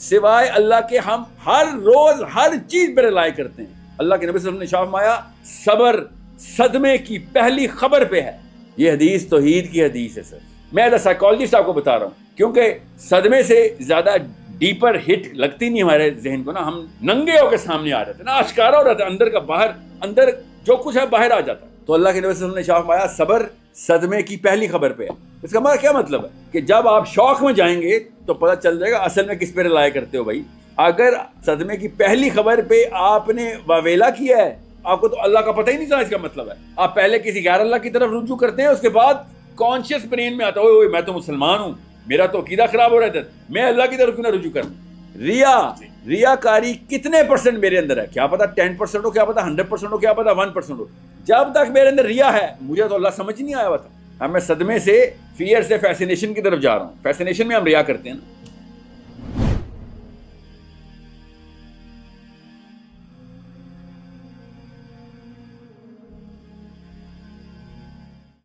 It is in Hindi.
सिवाय अल्लाह के हम हर रोज हर चीज पर रिलाय करते हैं। अल्लाह के नबी सल्लल्लाहु अलैहि वसल्लम ने फरमाया सब्र सदमे की पहली खबर पे है। ये हदीस तौहीद की हदीस है सर। मैं एज अ साइकोलॉजिस्ट आपको बता रहा हूँ, क्योंकि सदमे से ज्यादा डीपर हिट लगती नहीं हमारे जहन को ना, हम नंगे होकर सामने आ रहे थे ना, आश्कारा हो रहा था, अंदर का बाहर, अंदर जो कुछ है बाहर आ जाता। तो अल्लाह के नबी सल्लल्लाहु अलैहि वसल्लम ने फरमाया सब्र सदमे की पहली खबर पे है। इसका मतलब क्या मतलब है कि जब आप शौक में जाएंगे तो पता चल जाएगा असल में किस पे रिलाय करते हो भाई। अगर सदमे की पहली खबर पे आपने वावेला किया है, आपको तो अल्लाह का पता ही नहीं था, इसका मतलब है आप पहले किसी गैर अल्लाह की तरफ रुजू करते हैं, उसके बाद कॉन्शियस ब्रेन में आता है ओए मैं तो मुसलमान हूँ, मेरा तो अकीदा खराब हो रहा था, मैं अल्लाह की तरफ क्यों ना रुजू करूँ। रियाकारी कितने परसेंट मेरे अंदर है, क्या पता 10% हो, क्या पता 100% हो, क्या पता 1% हो। जब तक मेरे अंदर रिया है मुझे तो अल्लाह समझ नहीं आया हुआ था। अब मैं सदमे से फियर से फैसिनेशन की तरफ जा रहा हूँ। फैसिनेशन में हम रिया करते हैं ना,